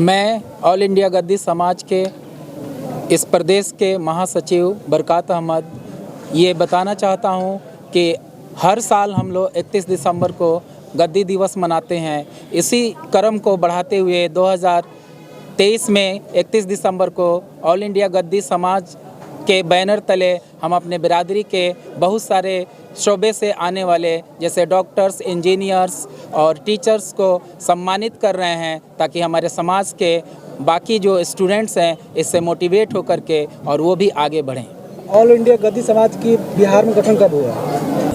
मैं all India गद्दी समाज के इस प्रदेश के महासचिव बरकत अहमद ये बताना चाहता हूँ कि हर साल हम लोग 31 दिसंबर को गद्दी दिवस मनाते हैं। इसी क्रम को बढ़ाते हुए 2023 में 31 दिसंबर को ऑल इंडिया गद्दी समाज के बैनर तले हम अपने बिरादरी के बहुत सारे शोबे से आने वाले जैसे डॉक्टर्स, इंजीनियर्स और टीचर्स को सम्मानित कर रहे हैं, ताकि हमारे समाज के बाकी जो स्टूडेंट्स हैं इससे मोटिवेट होकर के और वो भी आगे बढ़ें। ऑल इंडिया गद्दी समाज की बिहार में गठन कब हुआ?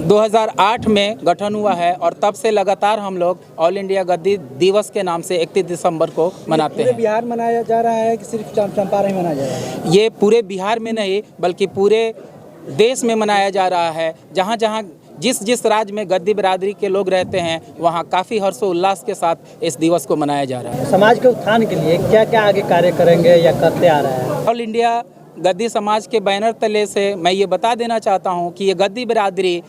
2008 में गठन हुआ है और तब से लगातार हम लोग ऑल इंडिया गद्दी दिवस के नाम से 31 दिसंबर को मनाते हैं। पूरे बिहार मनाया जा रहा है कि सिर्फ चंपारण में मनाया जा रहा है? ये पूरे बिहार में नहीं बल्कि पूरे देश में मनाया जा रहा है। जहाँ जहाँ जिस राज्य में गद्दी बिरादरी के लोग रहते हैं वहाँ काफ़ी हर्षोल्लास के साथ इस दिवस को मनाया जा रहा है। समाज के उत्थान के लिए क्या क्या आगे कार्य करेंगे या करते आ रहे हैं? ऑल इंडिया गद्दी समाज के बैनर तले से मैं ये बता देना चाहता हूँ कि ये गद्दी बिरादरी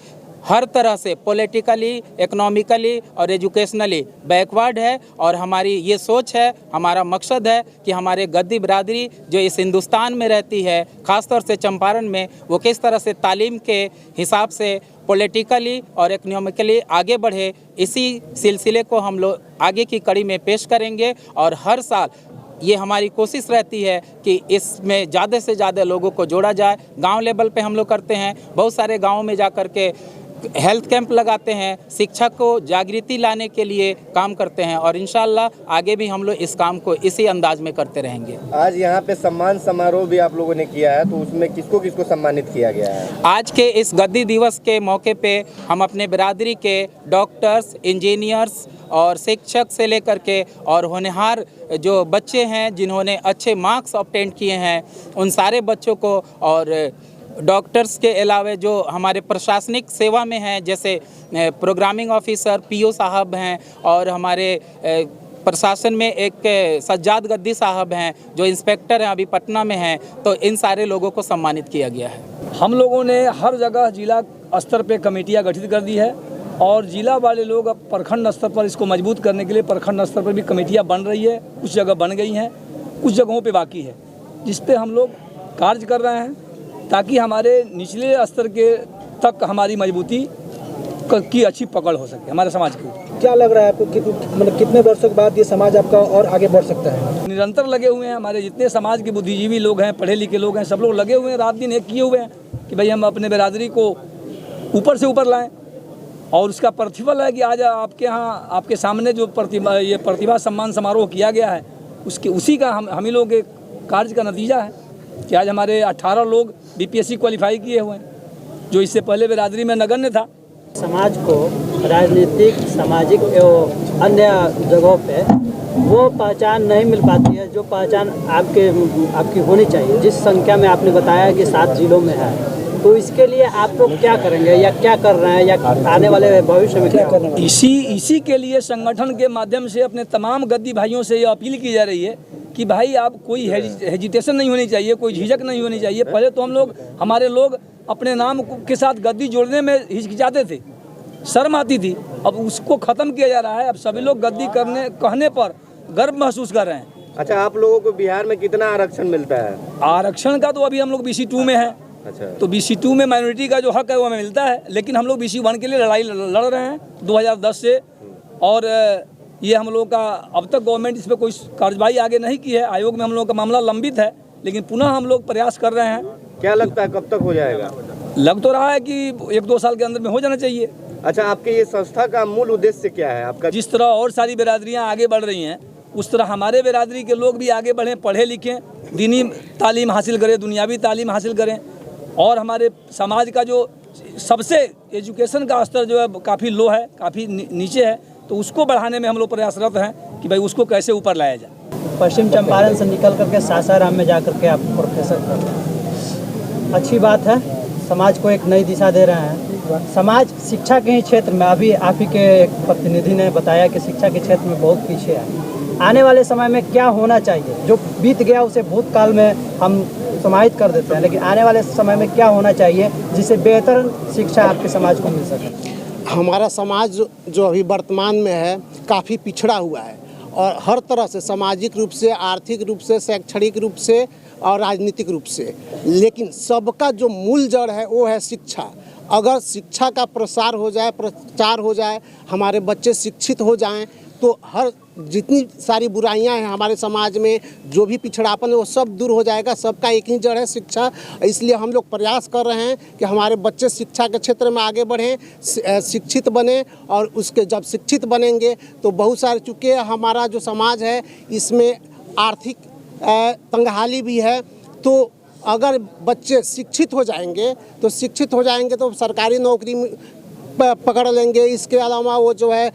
हर तरह से पॉलिटिकली, इकोनॉमिकली और एजुकेशनली बैकवर्ड है और हमारी ये सोच है, हमारा मकसद है कि हमारे गद्दी बिरादरी जो इस हिंदुस्तान में रहती है, ख़ासतौर से चंपारण में, वो किस तरह से तालीम के हिसाब से पॉलिटिकली और इकोनॉमिकली आगे बढ़े। इसी सिलसिले को हम लोग आगे की कड़ी में पेश करेंगे और हर साल ये हमारी कोशिश रहती है कि इसमें ज़्यादा से ज़्यादा लोगों को जोड़ा जाए। गांव लेवल पे हम लोग करते हैं, बहुत सारे गांवों में जा कर के हेल्थ कैंप लगाते हैं, शिक्षा को जागृति लाने के लिए काम करते हैं और इंशाल्लाह आगे भी हम लोग इस काम को इसी अंदाज में करते रहेंगे। आज यहाँ पे सम्मान समारोह भी आप लोगों ने किया है, तो उसमें किसको किसको सम्मानित किया गया है? आज के इस गद्दी दिवस के मौके पे हम अपने बिरादरी के डॉक्टर्स, इंजीनियर्स और शिक्षक से लेकर के और होनहार जो बच्चे हैं जिन्होंने अच्छे मार्क्स ऑब्टेन किए हैं उन सारे बच्चों को और डॉक्टर्स के अलावा जो हमारे प्रशासनिक सेवा में हैं जैसे प्रोग्रामिंग ऑफिसर पीओ साहब हैं और हमारे प्रशासन में एक सज्जाद गद्दी साहब हैं जो इंस्पेक्टर हैं, अभी पटना में हैं, तो इन सारे लोगों को सम्मानित किया गया है। हम लोगों ने हर जगह जिला स्तर पे कमेटियां गठित कर दी है और जिला वाले लोग अब प्रखंड स्तर पर इसको मजबूत करने के लिए प्रखंड स्तर पर भी कमेटियां बन रही है। कुछ जगह बन गई हैं, कुछ जगहों पे बाकी है, जिस पे हम लोग कार्य कर रहे हैं ताकि हमारे निचले स्तर के तक हमारी मजबूती की अच्छी पकड़ हो सके हमारे समाज की। क्या लग रहा है आपको मतलब कितने वर्षों के बाद ये समाज आपका और आगे बढ़ सकता है? निरंतर लगे हुए हैं हमारे जितने समाज के बुद्धिजीवी लोग हैं, पढ़े लिखे लोग हैं, सब लोग लगे हुए हैं, रात दिन एक किए हुए हैं कि भाई हम अपने बिरादरी को ऊपर से ऊपर लाएँ और उसका प्रतिफल है कि आज आपके यहाँ आपके सामने जो प्रतिभा सम्मान समारोह किया गया है उसी का हम ही लोग के कार्य का नतीजा है कि आज हमारे 18 लोग बीपीएससी क्वालिफाई किए हुए हैं, जो इससे पहले बिरादरी में नगण्य था। समाज को राजनीतिक, सामाजिक एवं अन्य जगहों पे वो पहचान नहीं मिल पाती है जो पहचान आपकी होनी चाहिए। जिस संख्या में आपने बताया कि 7 जिलों में है, तो इसके लिए आप लोग क्या करेंगे या क्या कर रहे हैं या आने वाले भविष्य में क्या करना? इसी के लिए संगठन के माध्यम से अपने तमाम गद्दी भाइयों से ये अपील की जा रही है कि भाई आप कोई हेजिटेशन नहीं होनी चाहिए, कोई झिझक नहीं होनी चाहिए। पहले तो हमारे लोग अपने नाम के साथ गद्दी जोड़ने में हिचकिचाते थे, शर्म आती थी, अब उसको ख़त्म किया जा रहा है। अब सभी लोग गद्दी कहने पर गर्व महसूस कर रहे हैं। अच्छा, आप लोगों को बिहार में कितना आरक्षण मिलता है? आरक्षण का तो अभी हम लोग BC2 में है। अच्छा, तो BC2 में माइनॉरिटी का जो हक है वो हमें मिलता है, लेकिन हम लोग BC1 के लिए लड़ाई लड़ रहे हैं 2010 से और ये हम लोग का अब तक गवर्नमेंट इस पर कोई कार्रवाई आगे नहीं की है। आयोग में हम लोग का मामला लंबित है, लेकिन पुनः हम लोग प्रयास कर रहे हैं। क्या लगता है कब तक हो जाएगा? लग तो रहा है कि 1-2 साल के अंदर में हो जाना चाहिए। अच्छा, आपके ये संस्था का मूल उद्देश्य क्या है आपका? जिस तरह और सारी बिरादरियाँ आगे बढ़ रही हैं उस तरह हमारे बिरादरी के लोग भी आगे बढ़ें, पढ़े लिखें, दीनी तालीम हासिल करें, दुनियावी तालीम हासिल करें और हमारे समाज का जो सबसे एजुकेशन का स्तर जो है काफ़ी लो है, काफ़ी नीचे है, तो उसको बढ़ाने में हम लोग प्रयासरत हैं कि भाई उसको कैसे ऊपर लाया जाए। पश्चिम चंपारण से निकल करके सासाराम में जा करके आप प्रोफेसर कर रहे हैं, अच्छी बात है। समाज को एक नई दिशा दे रहे हैं। समाज शिक्षा के ही क्षेत्र में, अभी आप ही के एक प्रतिनिधि ने बताया कि शिक्षा के क्षेत्र में बहुत पीछे है। आने वाले समय में क्या होना चाहिए? जो बीत गया उसे भूतकाल में हम समाहित कर देते हैं, लेकिन आने वाले समय में क्या होना चाहिए जिससे बेहतर शिक्षा आपके समाज को मिल सके? हमारा समाज जो अभी वर्तमान में है काफ़ी पिछड़ा हुआ है और हर तरह से सामाजिक रूप से, आर्थिक रूप से, शैक्षणिक रूप से और राजनीतिक रूप से। लेकिन सबका जो मूल जड़ है वो है शिक्षा। अगर शिक्षा का प्रसार हो जाए, प्रचार हो जाए, हमारे बच्चे शिक्षित हो जाएं, तो हर जितनी सारी बुराइयां हैं हमारे समाज में, जो भी पिछड़ापन है वो सब दूर हो जाएगा। सबका एक ही जड़ है शिक्षा। इसलिए हम लोग प्रयास कर रहे हैं कि हमारे बच्चे शिक्षा के क्षेत्र में आगे बढ़ें, शिक्षित बने, और उसके जब शिक्षित बनेंगे तो बहुत सारे, चूँकि हमारा जो समाज है इसमें आर्थिक तंगहाली भी है, तो अगर बच्चे शिक्षित हो जाएंगे तो सरकारी नौकरी पकड़ लेंगे। इसके अलावा वो जो है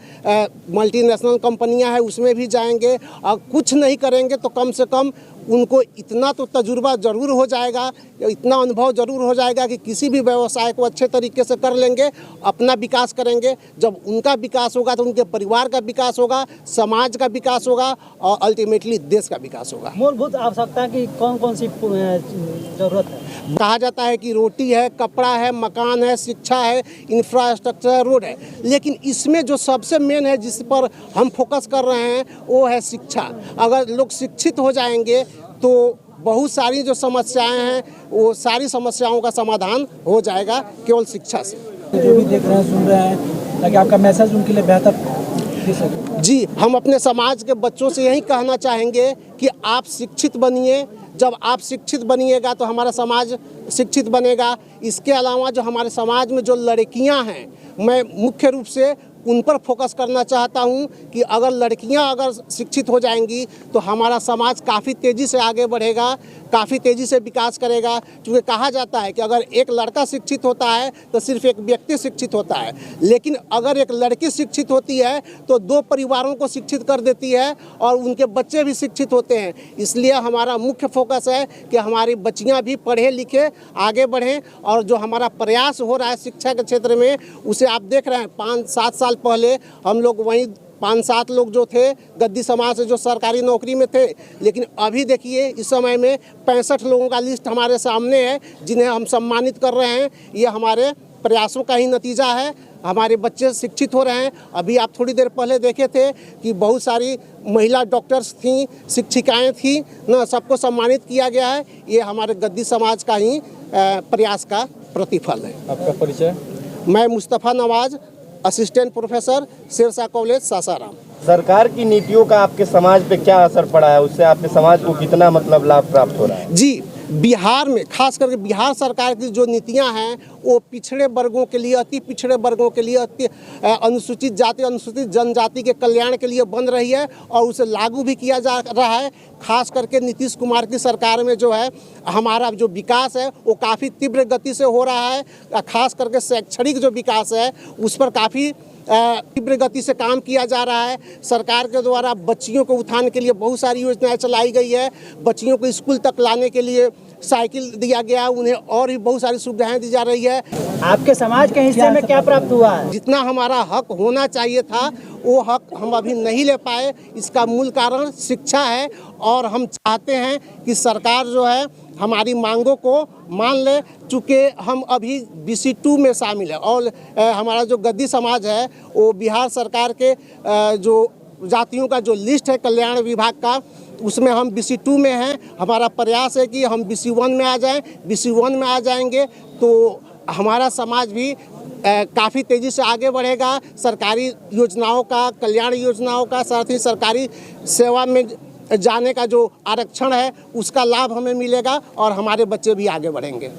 मल्टीनेशनल कंपनियां हैं उसमें भी जाएंगे, और कुछ नहीं करेंगे तो कम से कम उनको इतना तो तजुर्बा ज़रूर हो जाएगा, इतना अनुभव ज़रूर हो जाएगा कि किसी भी व्यवसाय को अच्छे तरीके से कर लेंगे, अपना विकास करेंगे। जब उनका विकास होगा तो उनके परिवार का विकास होगा, समाज का विकास होगा और अल्टीमेटली देश का विकास होगा। मूलभूत आवश्यकता की कौन कौन सी जरूरत है? कहा जाता है कि रोटी है, कपड़ा है, मकान है, शिक्षा है, इंफ्रास्ट्रक्चर, रोड है, लेकिन इसमें जो सबसे मेन है जिस पर हम फोकस कर रहे हैं वो है शिक्षा। अगर लोग शिक्षित हो जाएंगे तो बहुत सारी जो समस्याएं हैं वो सारी समस्याओं का समाधान हो जाएगा केवल शिक्षा से। जो भी देख रहे हैं, सुन रहे हैं, ताकि आपका मैसेज उनके लिए बेहतर दे सके। जी, हम अपने समाज के बच्चों से यही कहना चाहेंगे कि आप शिक्षित बनिए। जब आप शिक्षित बनिएगा तो हमारा समाज शिक्षित बनेगा। इसके अलावा जो हमारे समाज में जो लड़कियां हैं, मैं मुख्य रूप से उन पर फोकस करना चाहता हूं कि अगर लड़कियां अगर शिक्षित हो जाएंगी तो हमारा समाज काफ़ी तेज़ी से आगे बढ़ेगा, काफ़ी तेज़ी से विकास करेगा। क्योंकि कहा जाता है कि अगर एक लड़का शिक्षित होता है तो सिर्फ एक व्यक्ति शिक्षित होता है, लेकिन अगर एक लड़की शिक्षित होती है तो 2 परिवारों को शिक्षित कर देती है और उनके बच्चे भी शिक्षित होते हैं। इसलिए हमारा मुख्य फोकस है कि हमारी बच्चियाँ भी पढ़े लिखे आगे बढ़ें, और जो हमारा प्रयास हो रहा है शिक्षा के क्षेत्र में उसे आप देख रहे हैं। 5-7 साल पहले हम लोग वहीं 5-7 लोग जो थे गद्दी समाज से जो सरकारी नौकरी में थे, लेकिन अभी देखिए इस समय में 65 लोगों का लिस्ट हमारे सामने है जिन्हें हम सम्मानित कर रहे हैं। ये हमारे प्रयासों का ही नतीजा है। हमारे बच्चे शिक्षित हो रहे हैं। अभी आप थोड़ी देर पहले देखे थे कि बहुत सारी महिला डॉक्टर्स थीं, शिक्षिकाएँ थीं ना, सबको सम्मानित किया गया है। ये हमारे गद्दी समाज का ही प्रयास का प्रतिफल है। आपका परिचय? मैं Mustafa Nawaz, assistant professor, Sirsa college, Sasaram. सरकार की नीतियों का आपके समाज पे क्या असर पड़ा है? उससे आपके समाज को कितना मतलब लाभ प्राप्त हो रहा है? जी, बिहार में खास करके बिहार सरकार की जो नीतियां हैं वो पिछड़े वर्गों के लिए, अति पिछड़े वर्गों के लिए, अति अनुसूचित जाति, अनुसूचित जनजाति के कल्याण के लिए बन रही है और उसे लागू भी किया जा रहा है। खास करके नीतीश कुमार की सरकार में जो है हमारा जो विकास है वो काफ़ी तीव्र गति से हो रहा है। खास करके शैक्षणिक जो विकास है उस पर काफ़ी तीव्र गति से काम किया जा रहा है। सरकार के द्वारा बच्चियों को उत्थान के लिए बहुत सारी योजनाएं चलाई गई है। बच्चियों को स्कूल तक लाने के लिए साइकिल दिया गया, उन्हें और भी बहुत सारी सुविधाएं दी जा रही है। आपके समाज के हिस्से में क्या प्राप्त हुआ है? जितना हमारा हक होना चाहिए था वो हक हम अभी नहीं ले पाए। इसका मूल कारण शिक्षा है और हम चाहते हैं कि सरकार जो है हमारी मांगों को मान ले। चूँकि हम अभी BC2 में शामिल है और हमारा जो गद्दी समाज है वो बिहार सरकार के जो जातियों का जो लिस्ट है कल्याण विभाग का, उसमें हम BC2 में हैं। हमारा प्रयास है कि हम BC1 में आ जाएं। BC1 में आ जाएंगे तो हमारा समाज भी काफ़ी तेज़ी से आगे बढ़ेगा। सरकारी योजनाओं का, कल्याण योजनाओं का, साथ ही सरकारी सेवा में जाने का जो आरक्षण है उसका लाभ हमें मिलेगा और हमारे बच्चे भी आगे बढ़ेंगे।